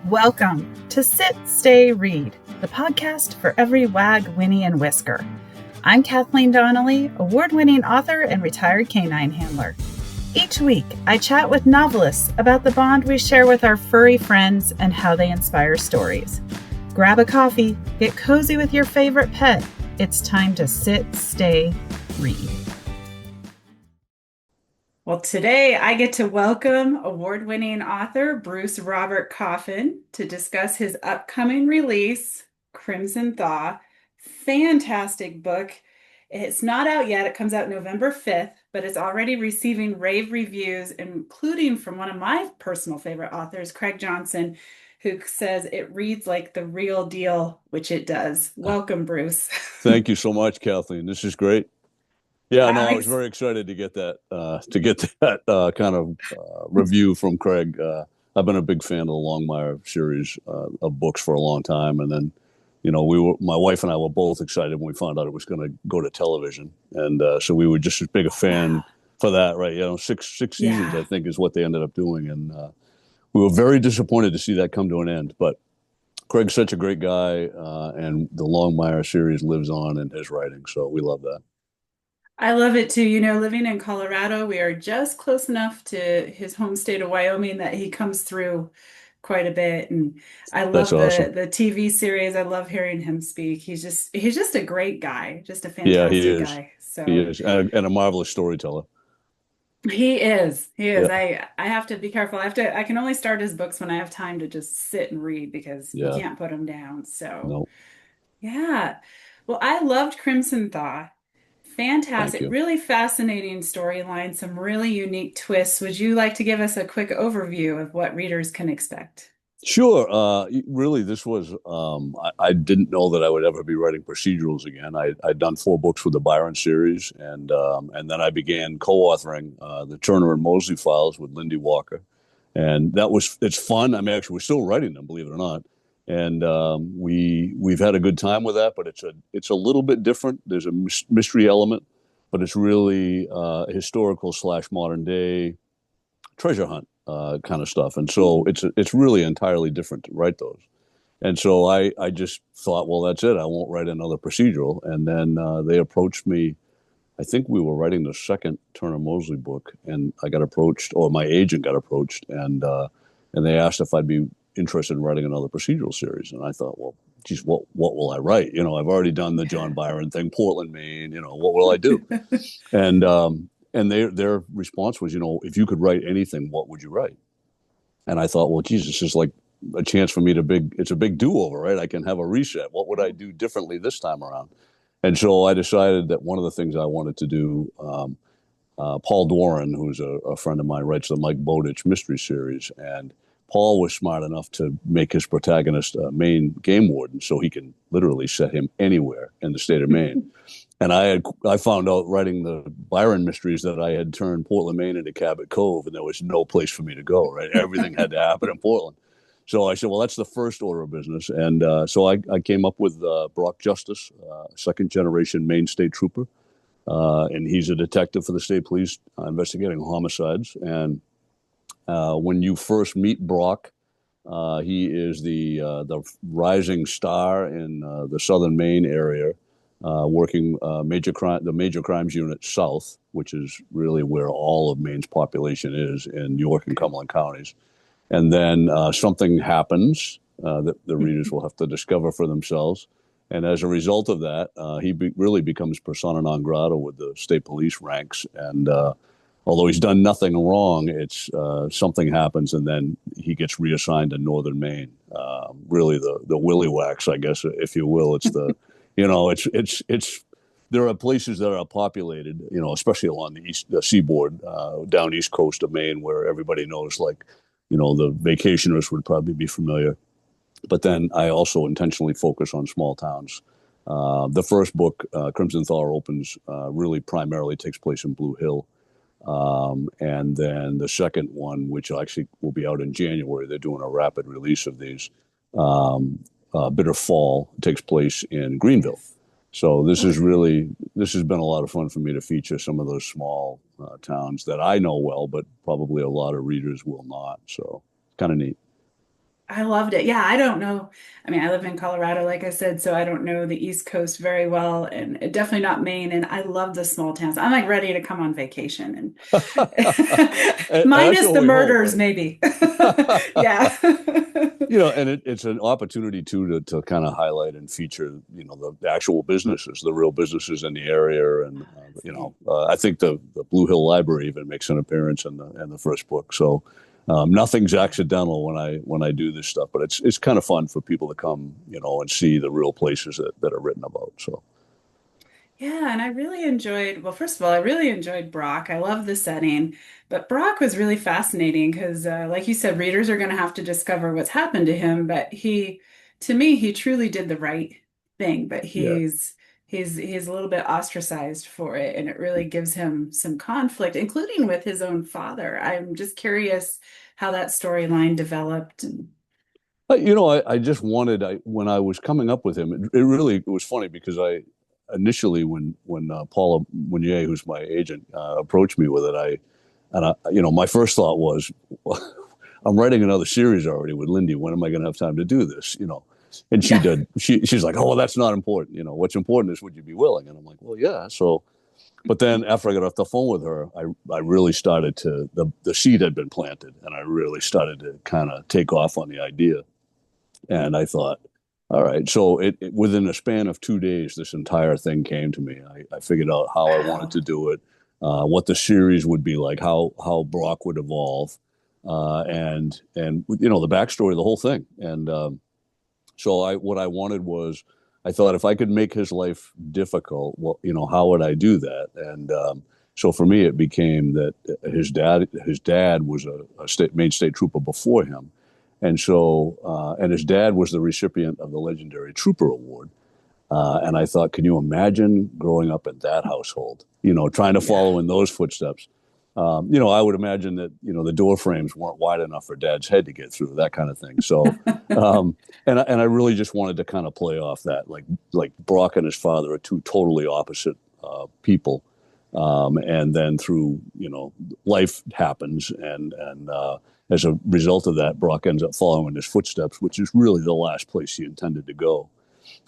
Welcome to Sit.Stay.Read, the podcast for every wag, whinny, and whisker. I'm Kathleen Donnelly, award-winning author and retired canine handler. Each week, I chat with novelists about the bond we share with our furry friends and how they inspire stories. Grab a coffee, get cozy with your favorite pet. It's time to sit, stay, read. Well, today I get to welcome award-winning author Bruce Robert Coffin to discuss his upcoming release, Crimson Thaw. Fantastic book. It's not out yet. It comes out November 5th, but it's already receiving rave reviews, including from one of my personal favorite authors, Craig Johnson, who says it reads like the real deal, which it does. Welcome, Bruce. Thank you so much, Kathleen. This is great. Yeah, no, I was very excited to get that kind of review from Craig. I've been a big fan of the Longmire series of books for a long time, and then, my wife and I were both excited when we found out it was going to go to television, and so we were just as big a fan for that, right? Six seasons, I think, is what they ended up doing, and we were very disappointed to see that come to an end. But Craig's such a great guy, and the Longmire series lives on in his writing, so we love that. I love it too. Living in Colorado, we are just close enough to his home state of Wyoming that he comes through quite a bit. And I love the TV series. I love hearing him speak. He's just a great guy, just a fantastic guy. So he is, and a marvelous storyteller. He is. I have to be careful. I can only start his books when I have time to just sit and read because you can't put them down. So yeah. Well, I loved Crimson Thaw. Fantastic. Really fascinating storyline, some really unique twists. Would you like to give us a quick overview of what readers can expect? Sure. Really, this was, I didn't know that I would ever be writing procedurals again. I'd done 4 books with the Byron series, and then I began co-authoring the Turner and Mosley files with Lindy Walker. And it's fun. I mean, actually, we're still writing them, believe it or not. And we've had a good time with that, but it's a little bit different. There's a mystery element, but it's really historical / modern day treasure hunt kind of stuff. And so it's really entirely different to write those. And so I just thought, well, that's it. I won't write another procedural. And then they approached me. I think we were writing the second Turner Mosley book, and I got approached, or my agent got approached, and they asked if I'd be interested in writing another procedural series. And I thought, well, geez, what will I write? I've already done the John Byron thing, Portland, Maine, what will I do? And their response was, if you could write anything, what would you write? And I thought, well, geez, this is like a chance for me it's a big do-over, right? I can have a reset. What would I do differently this time around? And so I decided that one of the things I wanted to do, Paul Doran, who's a friend of mine, writes the Mike Bowditch mystery series, and Paul was smart enough to make his protagonist a Maine game warden, so he can literally set him anywhere in the state of Maine. And I found out writing the Byron mysteries that I had turned Portland, Maine into Cabot Cove, and there was no place for me to go, right? Everything had to happen in Portland. So I said, well, that's the first order of business. And so I came up with Brock Justice, second-generation Maine state trooper. And he's a detective for the state police investigating homicides. And when you first meet Brock, he is the rising star in the southern Maine area, working the major crimes unit south, which is really where all of Maine's population is in York and Cumberland counties. And then something happens that the readers will have to discover for themselves. And as a result of that, he really becomes persona non grata with the state police ranks. And although he's done nothing wrong, it's something happens, and then he gets reassigned to northern Maine. Really, the willy wax, I guess, if you will. It's the, it's. There are places that are populated, especially along the seaboard, down east coast of Maine, where everybody knows, like, the vacationers would probably be familiar. But then I also intentionally focus on small towns. The first book, Crimson Thaw, opens really primarily takes place in Blue Hill. And then the second one, which actually will be out in January, they're doing a rapid release of these, Bitter Fall, takes place in Greenville. So this has been a lot of fun for me to feature some of those small towns that I know well, but probably a lot of readers will not. So kind of neat. I loved it. Yeah, I don't know. I mean, I live in Colorado, like I said, so I don't know the East Coast very well, and definitely not Maine. And I love the small towns. I'm like ready to come on vacation and And that's minus what the we hope, murders, right? maybe. Yeah. And it's an opportunity too to kind of highlight and feature, the actual businesses, the real businesses in the area, and I think the Blue Hill Library even makes an appearance in the first book. So nothing's Yeah. accidental when I do this stuff, but it's kind of fun for people to come, and see the real places that are written about. So Yeah, and I really enjoyed, well, first of all, I really enjoyed Brock. I love the setting, but Brock was really fascinating because, like you said, readers are going to have to discover what's happened to him. But to me, he truly did the right thing. But yeah. he's a little bit ostracized for it, and it really gives him some conflict, including with his own father. I'm just curious how that storyline developed. And I just wanted when I was coming up with him, it was funny because I initially when Paula Munier, who's my agent, approached me with it, my first thought was, well, I'm writing another series already with Lindy. When am I going to have time to do this? And she yeah, did. She's like, oh, well, that's not important. What's important is would you be willing? And I'm like, well, yeah. So, but then after I got off the phone with her, I really started to the seed had been planted, and I really started to kind of take off on the idea. And I thought, all right. So within a span of 2 days, this entire thing came to me. I figured out how I wanted wow, to do it, what the series would be like, how Brock would evolve, and the backstory, the whole thing. And so what I wanted was, I thought if I could make his life difficult, well, how would I do that? And so for me, it became that his dad was a Maine state trooper before him, and his dad was the recipient of the legendary Trooper Award. And I thought, can you imagine growing up in that household? Trying to yeah. follow in those footsteps. I would imagine that the door frames weren't wide enough for Dad's head to get through, that kind of thing. So, and I really just wanted to kind of play off that, like Brock and his father are two totally opposite people, and then through life happens, and as a result of that, Brock ends up following his footsteps, which is really the last place he intended to go.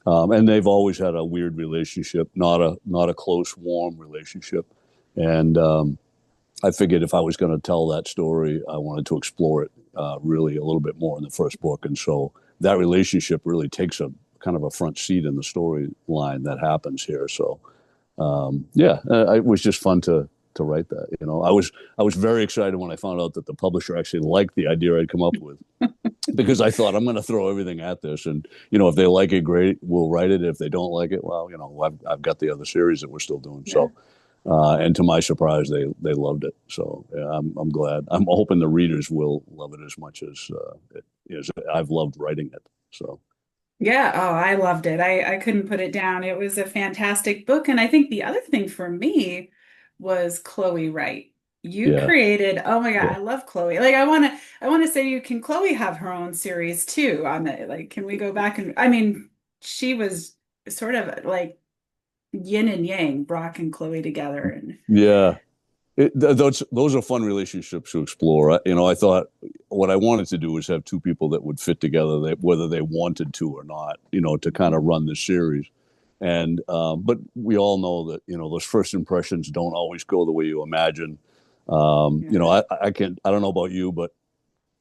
And they've always had a weird relationship, not a close, warm relationship. And I figured if I was going to tell that story, I wanted to explore it really a little bit more in the first book. And so that relationship really takes a kind of a front seat in the storyline that happens here. So yeah, it was just fun to write that. I was very excited when I found out that the publisher actually liked the idea I'd come up with, because I thought I'm going to throw everything at this, and if they like it, great, we'll write it. If they don't like it, well, I've got the other series that we're still doing. Yeah. So, and to my surprise, they loved it. So yeah, I'm glad. I'm hoping the readers will love it as much as I've loved writing it. So Yeah, oh, I loved it. I couldn't put it down. It was a fantastic book. And I think the other thing for me was Chloe Wright. You yeah, created, oh my God, yeah. I love Chloe. Like I want to say you can Chloe have her own series too on the like can we go back and I mean, she was sort of like yin and yang, Brock and Chloe together and Yeah, those are fun relationships to explore. I thought what I wanted to do was have two people that would fit together, whether they wanted to or not, to kind of run the series. And but we all know that those first impressions don't always go the way you imagine. yeah. I don't know about you, but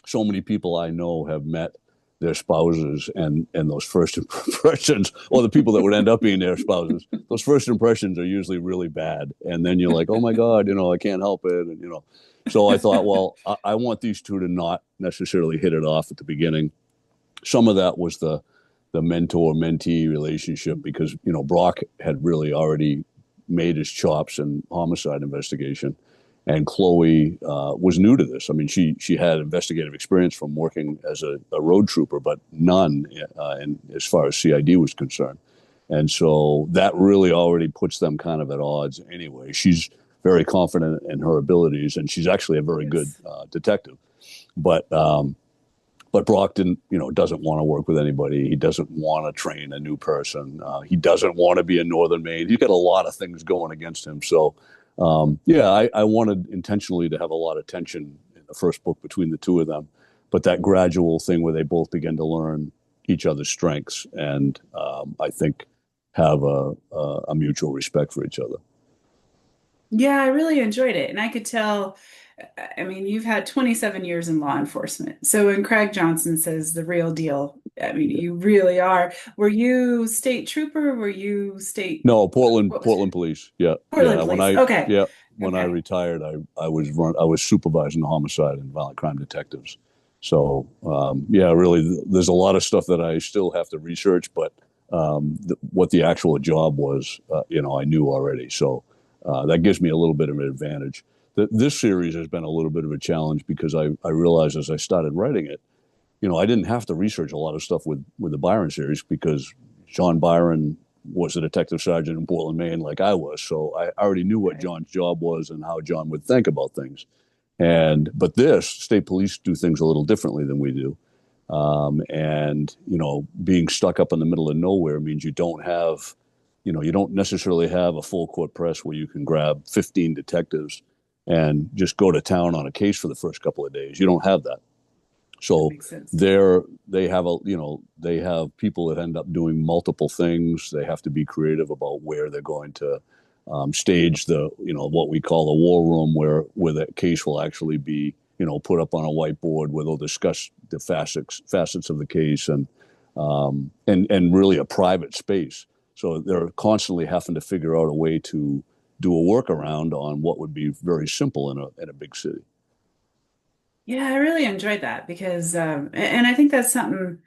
so many people I know have met their spouses, and those first impressions, or the people that would end up being their spouses, those first impressions are usually really bad, and then you're like, oh my god, I can't help it, and. So I thought, well, I want these two to not necessarily hit it off at the beginning. Some of that was the mentor mentee relationship, because Brock had really already made his chops in homicide investigation, and Chloe was new to this. I mean, she had investigative experience from working as a road trooper, but none as far as CID was concerned. And so that really already puts them kind of at odds anyway. She's very confident in her abilities, and she's actually a very good Yes. detective. But Brock doesn't want to work with anybody. He doesn't want to train a new person. He doesn't want to be in Northern Maine. He's got a lot of things going against him. So, yeah, I wanted intentionally to have a lot of tension in the first book between the two of them. but that gradual thing where they both begin to learn each other's strengths and I think have a mutual respect for each other. Yeah, I really enjoyed it. And I could tell, I mean, you've had 27 years in law enforcement. So when Craig Johnson says the real deal, I mean, you really are. Were you state trooper? Were you state, No, Portland, what was Portland police. Yeah, Portland police? Okay. when I Okay. retired, I was supervising the homicide and violent crime detectives. So yeah, really, there's a lot of stuff that I still have to research, but what the actual job was, I knew already. So that gives me a little bit of an advantage. This series has been a little bit of a challenge because I realized as I started writing it, I didn't have to research a lot of stuff with the Byron series because John Byron was a detective sergeant in Portland, Maine, like I was. So I already knew what Right. John's job was and how John would think about things. But this state police do things a little differently than we do. And being stuck up in the middle of nowhere means you don't necessarily have a full court press where you can grab 15 detectives and just go to town on a case for the first couple of days. You don't have that. That So makes sense. they have people that end up doing multiple things. They have to be creative about where they're going to stage the what we call the war room, where the case will actually be put up on a whiteboard where they'll discuss the facets of the case and really a private space. So they're constantly having to figure out a way to do a workaround on what would be very simple in a big city. Yeah, I really enjoyed that because, and I think that's something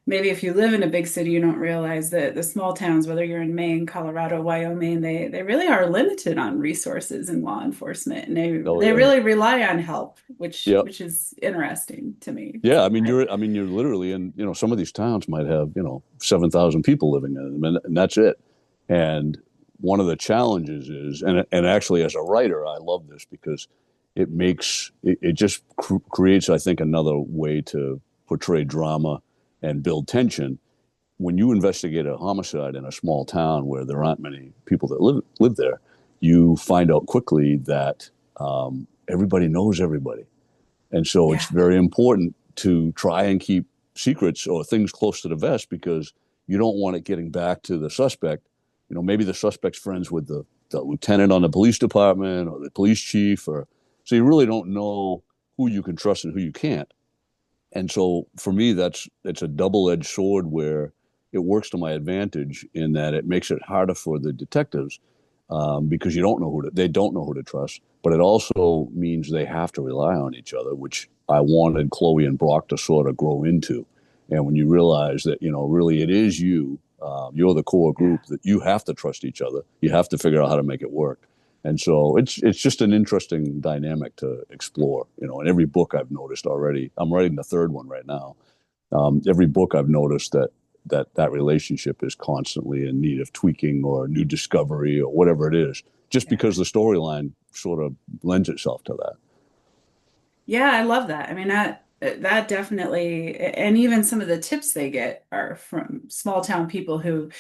maybe if you live in a big city, you don't realize that the small towns, whether you're in Maine, Colorado, Wyoming, they really are limited on resources in law enforcement, and Oh they yeah, really rely on help, which yeah. which is interesting to me. Yeah, So I mean, you're literally in, some of these towns might have, 7,000 people living in them, and that's it. And one of the challenges is, and actually as a writer, I love this because it just creates, I think, another way to portray drama and build tension. When you investigate a homicide in a small town where there aren't many people that live there, you find out quickly that everybody knows everybody. And so it's yeah, very important to try and keep secrets or things close to the vest because you don't want it getting back to the suspect. Maybe the suspect's friends with the lieutenant on the police department or the police chief, or so you really don't know who you can trust and who you can't. And so for me, it's a double-edged sword where it works to my advantage in that it makes it harder for the detectives because they don't know who to trust. But it also means they have to rely on each other, which I wanted Chloe and Brock to sort of grow into. And when you realize that really it is you're the core yeah. group that you have to trust each other. You have to figure out how to make it work. And so it's just an interesting dynamic to explore. In every book I've noticed already, I'm writing the third one right now. Every book I've noticed that relationship is constantly in need of tweaking or new discovery or whatever it is, just because Yeah. the storyline sort of lends itself to that. Yeah, I love that. I mean, that definitely, and even some of the tips they get are from small town people who,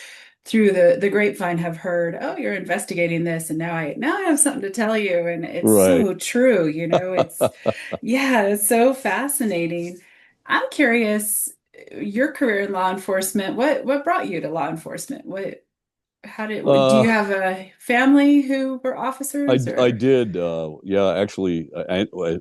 through the grapevine, have heard, "Oh, you're investigating this, and now I have something to tell you." And it's Right. so true, It's yeah, it's so fascinating. I'm curious, your career in law enforcement, what brought you to law enforcement? Do you uh, have a family who were officers I or? did. Yeah, actually,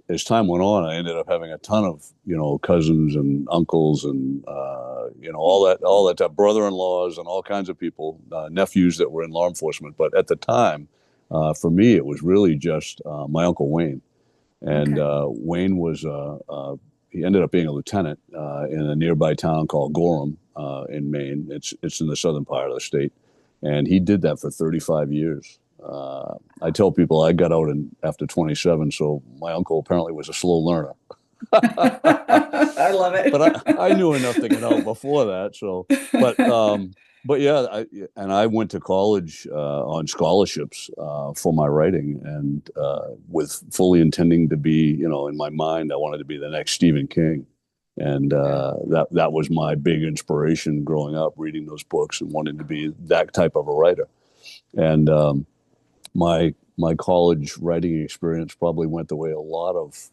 as time went on, I ended up having a ton of cousins and uncles and all that type, brother-in-laws and all kinds of people, nephews that were in law enforcement. But at the time, for me, it was really just my uncle Wayne, and Okay. Wayne was he ended up being a lieutenant in a nearby town called Gorham in Maine. It's in the southern part of the state, and he did that for 35 years. I tell people I got out after 27, so my uncle apparently was a slow learner. I love But I knew enough to get out it. before that. So, but but yeah, I went to college on scholarships for my writing, and with fully intending to be, in my mind, I wanted to be the next Stephen King, and Yeah. that was my big inspiration growing up, reading those books and wanting to be that type of a writer. And my college writing experience probably went the way a lot of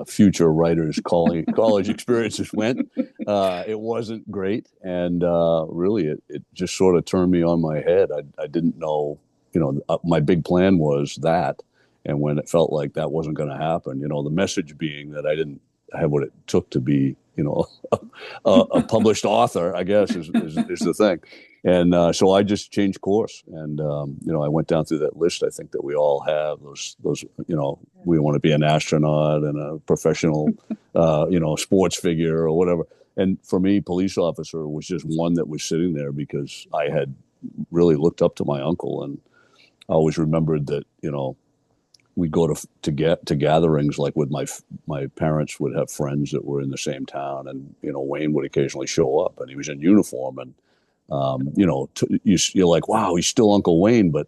future writers' college experiences went. It wasn't great, and really, it just sort of turned me on my head. I didn't know, my big plan was that, and when it felt like that wasn't going to happen, the message being that I didn't have what it took to be, a published author, I guess, is the thing. And so I just changed course, and I went down through that list. I think that we all have those. We want to be an astronaut and a professional, sports figure or whatever. And for me, police officer was just one that was sitting there because I had really looked up to my uncle, and I always remembered that we'd go to gatherings like with my parents would have friends that were in the same town, and Wayne would occasionally show up, and he was in uniform, and you're like, wow, he's still Uncle Wayne, but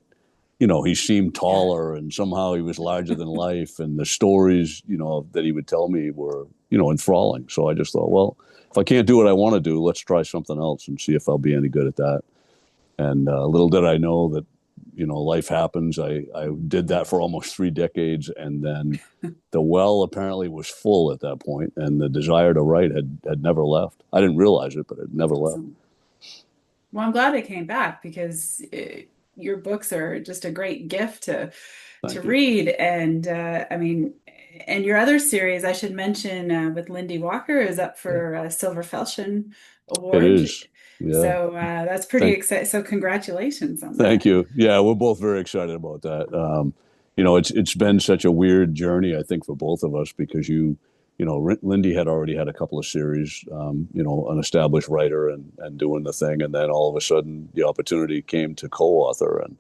he seemed Yeah. taller, and somehow he was larger than life, and the stories that he would tell me were enthralling. So I just thought, well, if I can't do what I want to do, let's try something else and see if I'll be any good at that. And little did I know that life happens. I did that for almost 3 decades, and then the well apparently was full at that point, and the desire to write had never left. I didn't realize it, but it never left. Awesome. Well, I'm glad it came back because your books are just a great gift to Thank you. read. And I mean, and your other series, I should mention, with Lindy Walker, is up for a Silver Falchion It Award. is. Yeah. So that's pretty Thank exciting. So congratulations on Thank that. you. Yeah, we're both very excited about that. It's been such a weird journey, I think, for both of us because Lindy had already had a couple of series, an established writer and doing the thing, and then all of a sudden the opportunity came to co-author, and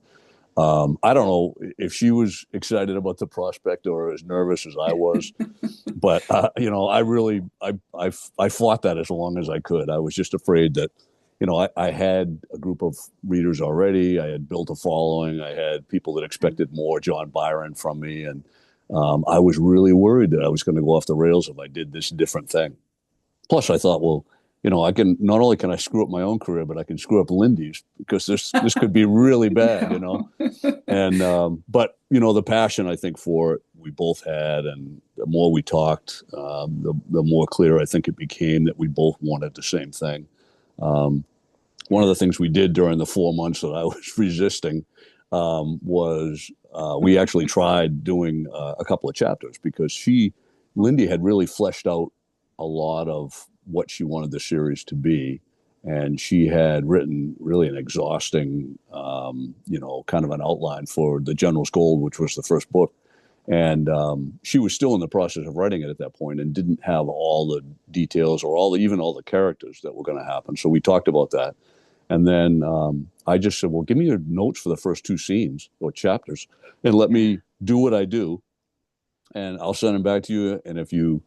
I don't know if she was excited about the prospect or as nervous as I was, but I really I fought that as long as I could. I was just afraid that I had a group of readers already. I had built a following. I had people that expected more John Byron from me, and I was really worried that I was going to go off the rails if I did this different thing. Plus, I thought, well, I can not only can I screw up my own career, but I can screw up Lindy's because this could be really bad. No. And but the passion I think for it we both had, and the more we talked, the more clear I think it became that we both wanted the same thing. Um, One of the things we did during the 4 months that I was resisting was we actually tried doing a couple of chapters because Lindy, had really fleshed out a lot of what she wanted the series to be. And she had written really an exhausting, kind of an outline for The General's Gold, which was the first book. And she was still in the process of writing it at that point and didn't have all the details or even all the characters that were going to happen. So we talked about that. And then I just said, well, give me your notes for the first two scenes or chapters and let Yeah. me do what I do. And I'll send them back to you. And if you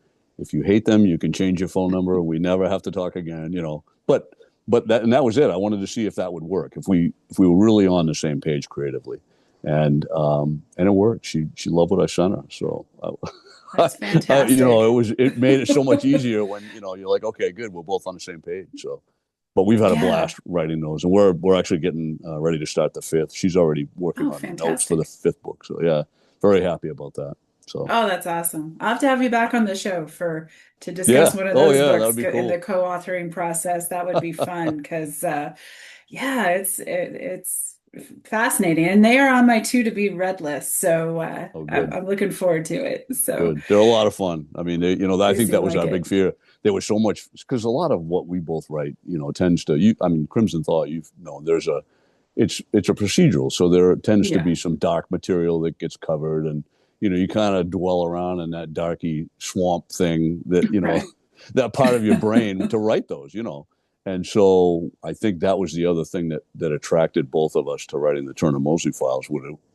hate them, you can change your phone number. We never have to talk again. But that was it. I wanted to see if that would work, if we were really on the same page creatively. And it worked. She loved what I sent her. So That's fantastic. it made it so much easier when you're like, okay, good, we're both on the same page. So but we've had a Yeah. blast writing those, and we're actually getting ready to start the fifth. She's already working Oh, on the notes for the fantastic. fifth book, so yeah, very happy about that. So Oh, that's awesome. I'll have to have you back on the show for to discuss yeah, one of oh those yeah, that would books be in the cool. co-authoring process. That would be fun because yeah, it's fascinating. And they are on my two to be read list. So Oh, I'm, good, I'm looking forward to it. So good. They're a lot of fun. I mean, I they think seem that was like our big it. fear. There was so much because a lot of what we both write, tends to I mean, Crimson Thaw. You've known it's a procedural, so there tends to Yeah. be some dark material that gets covered, and you kind of dwell around in that darky swamp thing that Right. that part of your brain to write those. And so I think that was the other thing that attracted both of us to writing the Turner Mosley files.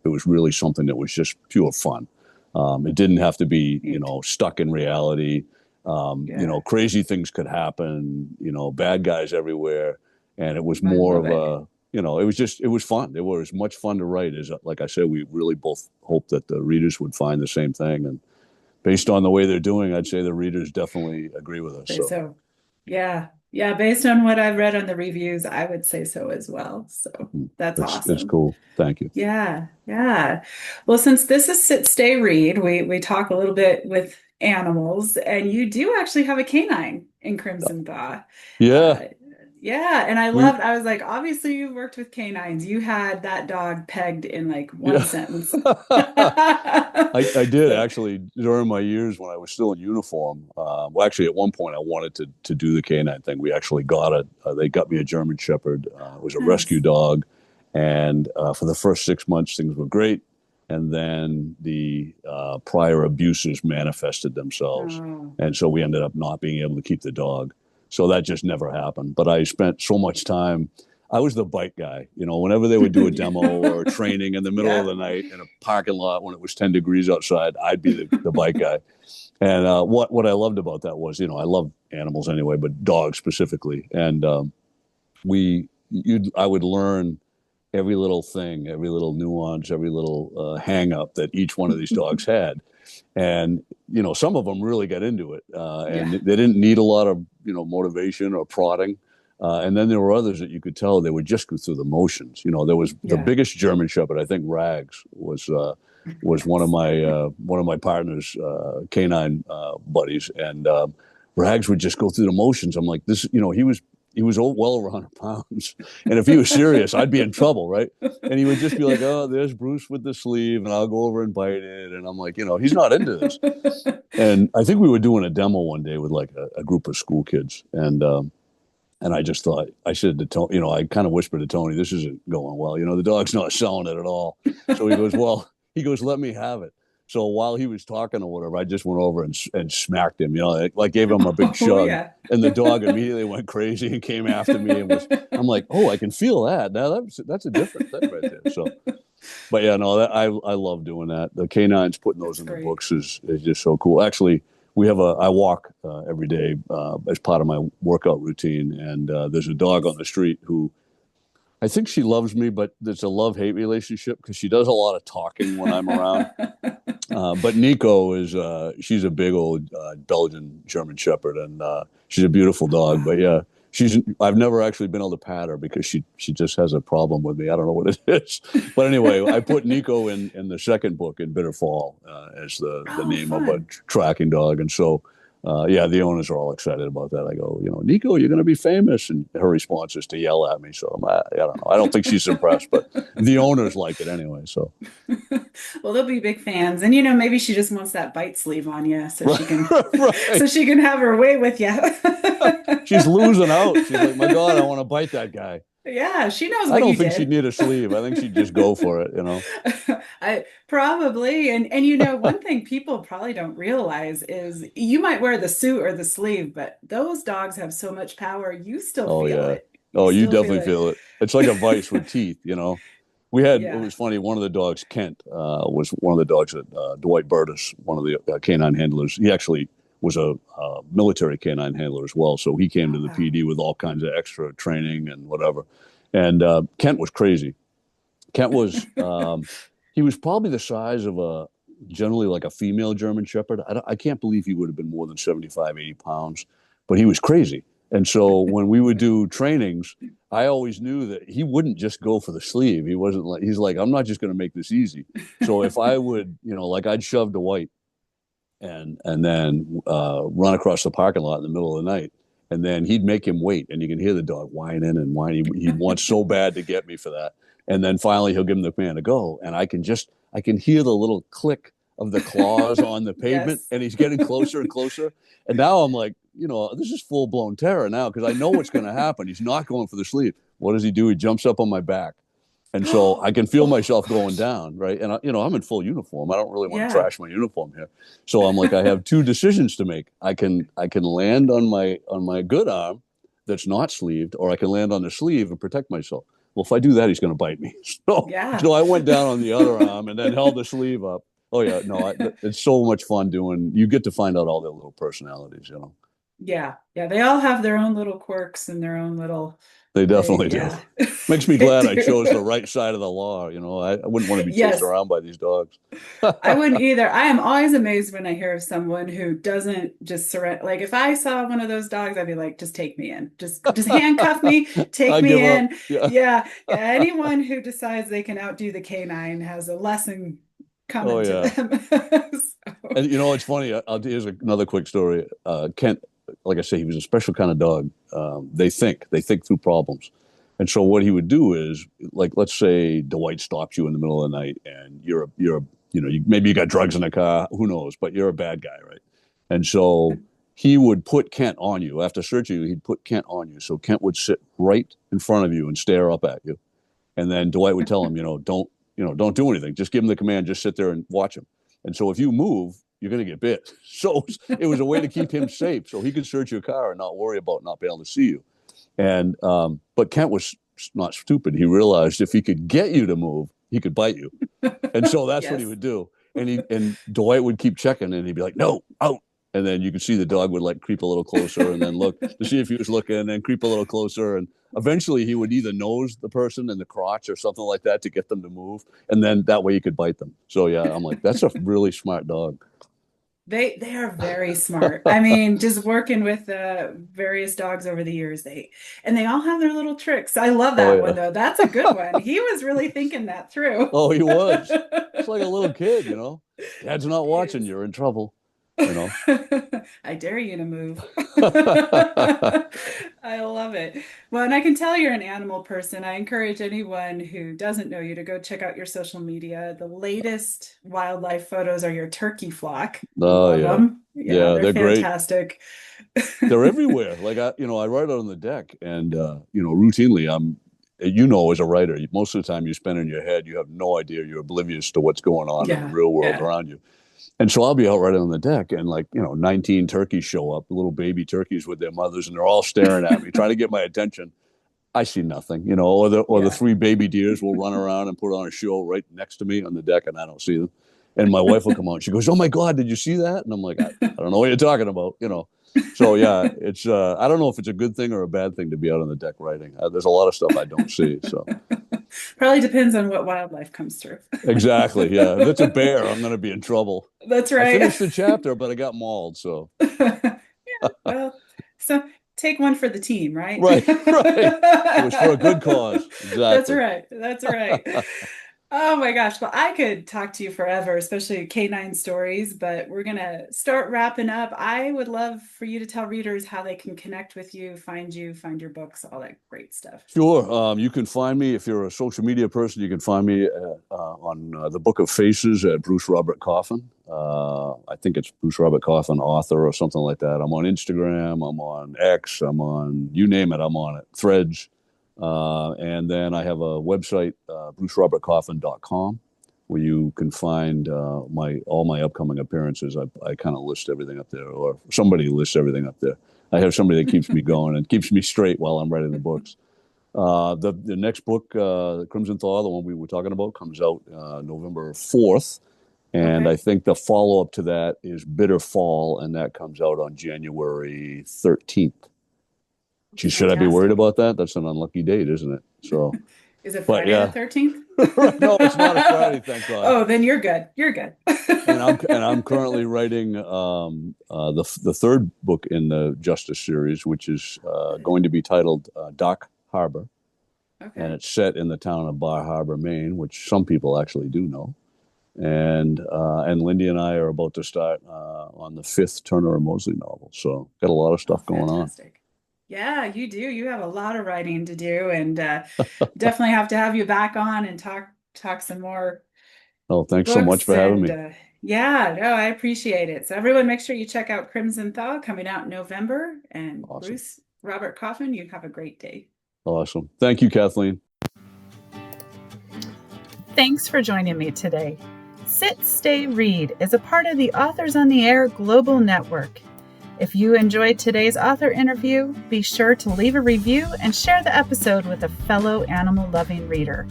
It was really something that was just pure fun. It didn't have to be Neat. stuck in reality. Yeah. Crazy things could happen. Bad guys everywhere, and it was I more love of it. it was fun. It was much fun to write. As like I said, we really both hope that the readers would find the same thing. And based on the way they're doing, I'd say the readers definitely agree with us. Say So so. Yeah. Yeah. Based on what I've read on the reviews, I would say so as well. So that's that's awesome. cool. Thank you. Yeah, yeah. Well, since this is Sit, Stay, Read, we talk a little bit with animals, and you do actually have a canine in Crimson Thaw. Yeah, Uh, yeah, and we I was like, obviously you've worked with canines. You had that dog pegged in like one yeah. sentence. I did So, actually during my years when I was still in uniform. Well, actually, at one point I wanted to do the canine thing. We actually got it. They got me a German Shepherd. It was a rescue nice. dog, and for the first 6 months things were great, and then the prior abuses manifested themselves, Oh, and so we ended up not being able to keep the dog. So that just never happened. But I spent so much time. I was the bike guy. Whenever they would do a demo or training in the middle of yeah. the night in a parking lot when it was 10 degrees outside, I'd be the bike guy. And what I loved about that was, I love animals anyway, but dogs specifically. And I would learn every little thing, every little nuance, every little hang up that each one of these dogs had. And some of them really got into it, and Yeah. they didn't need a lot of motivation or prodding. And then there were others that you could tell they would just go through the motions. There was the Yeah. biggest German Shepherd. I think Rags was one of my partner's canine buddies, and Rags would just go through the motions. I'm like, this, he was well over 100 pounds, and if he was serious, I'd be in trouble, right? And he would just be like, Yeah. "Oh, there's Bruce with the sleeve," and I'll go over and bite it, and I'm like, he's not into this. And I think we were doing a demo one day with like a group of school kids, and I just thought I said to Tony, I kind of whispered to Tony, "This isn't going well. The dog's not selling it at all." So he goes, "Well," he goes, "Let me have it." So while he was talking or whatever, I just went over and smacked him, like gave him a big Oh, shove, yeah. and the dog immediately went crazy and came after me and was. I'm like, "Oh, I can feel that now. That's a different thing right there." So, but yeah, no, I love doing that. The canines putting those That's in the great. books is just so cool. Actually, I walk every day as part of my workout routine, and there's a dog on the street who I think she loves me, but there's a love hate relationship because she does a lot of talking when I'm around. But Nico she's a big old Belgian German Shepherd, and she's a beautiful Oh, dog. But wow. yeah, I've never actually been able to pat her because she just has a problem with me. I don't know what it is. But anyway, I put Nico in the second book in Bitter Fall as the Oh, name of a fun. tracking dog, and so. Yeah, the owners are all excited about that. I go, Nico, you're going to be famous, and her response is to yell at me. So I don't know. I don't think she's impressed, but the owners like it anyway. So Well, they'll be big fans. And maybe she just wants that bite sleeve on you right, so she can have her way with you. she's losing out. She's like, my God, I want to bite that guy. Yeah, she knows I what don't you think she'd did. need a sleeve. I think she'd just go for it. I probably and one thing people probably don't realize is you might wear the suit or the sleeve, but those dogs have so much power, you still Oh feel yeah. it. You Oh, you still feel definitely it. feel it. It's like a vice with teeth. It Yeah. was funny. One of the dogs, Kent, was one of the dogs that Dwight Burtis, one of the canine handlers. He actually was a military canine handler as well. So he came to Oh, the wow. PD with all kinds of extra training and whatever. And Kent was crazy. Kent was he was probably the size of a generally like a female German Shepherd. I can't believe he would have been more than 75, 80 pounds, but he was crazy. And so when we would do trainings, I always knew that he wouldn't just go for the sleeve. He's like, I'm not just going to make this easy. So if I would, like I'd shove Dwight and then run across the parking lot in the middle of the night. And then he'd make him wait, and you can hear the dog whining and whining. He wants so bad to get me for that. And then finally, he'll give him the command to go, and I can hear the little click of the claws on the pavement, Yes. and he's getting closer and closer. And now I'm like, this is full blown terror now because I know what's going to happen. He's not going for the sleeve. What does he do? He jumps up on my back, and so I can feel Oh, myself going gosh. down, right? And I'm in full uniform. I don't really want to Yeah. trash my uniform here. So I'm like, I have two decisions to make. I can land on my good arm that's not sleeved, or I can land on the sleeve and protect myself. Well, if I do that, he's going to bite me. So Yeah. so I went down on the other arm and then held the sleeve up. Oh yeah, no, it's so much fun doing. You get to find out all their little personalities. Yeah. Yeah. They all have their own little quirks and their own little They definitely do. yeah. Makes me They glad I chose the do. right side of the law. I wouldn't want to be chased Yes. around by these dogs. I wouldn't either. I am always amazed when I hear of someone who doesn't just surrender. Like if I saw one of those dogs, I'd be like, just take me in. Just handcuff me, take I me give up. in. Yeah. Yeah. Yeah. Anyone who decides they can outdo the canine has a lesson. Oh coming to yeah. them. And it's funny. Here's another quick story. Kent, like I say, he was a special kind of dog. They think through problems. And so what he would do is, like, let's say Dwight stops you in the middle of the night, and maybe you got drugs in the car, who knows, but you're a bad guy, right? And so he would put Kent on you. After searching you, he'd put Kent on you. So Kent would sit right in front of you and stare up at you. And then Dwight would tell him, don't do anything. Just give him the command. Just sit there and watch him. And so if you move, you're going to get bit. So it was a way to keep him safe, so he could search your car and not worry about not being able to see you. And but Kent was not stupid. He realized if he could get you to move, he could bite you. And so that's what he Yes. would do. And Dwight would keep checking, and he'd be like, "No, out." And then you could see the dog would like creep a little closer, and then look to see if he was looking, and then creep a little closer, and eventually he would either nose the person in the crotch or something like that to get them to move, and then that way you could bite them. So yeah, I'm like, that's a really smart dog. They are very smart. I mean, just working with various dogs over the years, they all have their little tricks. I love Oh that one yeah. though. That's a good one. He was really thinking that through. Oh, he was. It's like a little kid. Dad's not He watching. is. You're in trouble. You know. I dare you to move. I love it. Well, and I can tell you're an animal person. I encourage anyone who doesn't know you to go check out your social media. The latest wildlife photos are your turkey flock. Oh Love yeah. them. Yeah, Yeah, they're they're great. fantastic. They're everywhere. Like I write out on the deck, and routinely as a writer, most of the time you spend in your head, you have no idea. You're oblivious to what's going on in the Yeah, real world yeah. around you. And so I'll be out right on the deck, and 19 turkeys show up, little baby turkeys with their mothers, and they're all staring at me, trying to get my attention. I see nothing, or the Yeah. three baby deers will run around and put on a show right next to me on the deck, and I don't see them. And my wife will come out. She goes, "Oh my God, did you see that?" And I'm like, I don't know what you're talking about. So yeah, it's I don't know if it's a good thing or a bad thing to be out on the deck writing. There's a lot of stuff I don't see. So Probably depends on what wildlife comes through. exactly, yeah. If it's a bear, I'm going to be in trouble. That's I right. finished the chapter, but I got mauled. So Yeah, well, so take one for the team, right? right, right. It was for a good cause. That's Exactly. right. That's right. Oh my gosh. Well, I could talk to you forever, especially canine stories, but we're going to start wrapping up. I would love for you to tell readers how they can connect with you, find your books, all that great stuff. Sure. You can find me if you're a social media person. You can find me on the Book of Faces at Bruce Robert Coffin. I think it's Bruce Robert Coffin, author or something like that. I'm on Instagram. I'm on X. I'm on you name it. I'm on it. Threads. And then I have a website, brucerobertcoffin.com, where you can find all my upcoming appearances. I kind of list everything up there, or somebody lists everything up there. I have somebody that keeps me going and keeps me straight while I'm writing the books. The next book, Crimson Thaw, the one we were talking about, comes out November 4th. And I Okay. think the follow up to that is Bitter Fall, and that comes out on January 13th. Should I be worried Fantastic. about that? That's an unlucky date, isn't it? So, Is it but Friday the yeah, 13th? no, it's not a Friday, thank God. Oh, then you're good. You're good. And I'm currently writing the third book in the Justice series, which is going to be titled Dark Harbor, and Okay. it's set in the town of Bar Harbor, Maine, which some people actually do know. And Lindy and I are about to start on the fifth Turner and Mosley novel, so got a lot of Oh, stuff going on. fantastic. Yeah, you do. You have a lot of writing to do, and definitely have to have you back on and talk some more Oh, thanks so much books. for having And me. yeah, no, I appreciate it. So everyone, make sure you check out Crimson Thaw coming out in November. And Awesome, Bruce Robert Coffin, you have a great day. awesome. Thank you, Kathleen. Thanks for joining me today. Sit, Stay, Read is a part of the Authors on the Air Global Network. If you enjoyed today's author interview, be sure to leave a review and share the episode with a fellow animal-loving reader.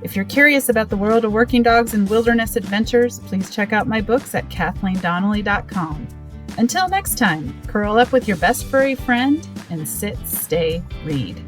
If you're curious about the world of working dogs and wilderness adventures, please check out my books at KathleenDonnelly.com. Until next time, curl up with your best furry friend and sit, stay, read.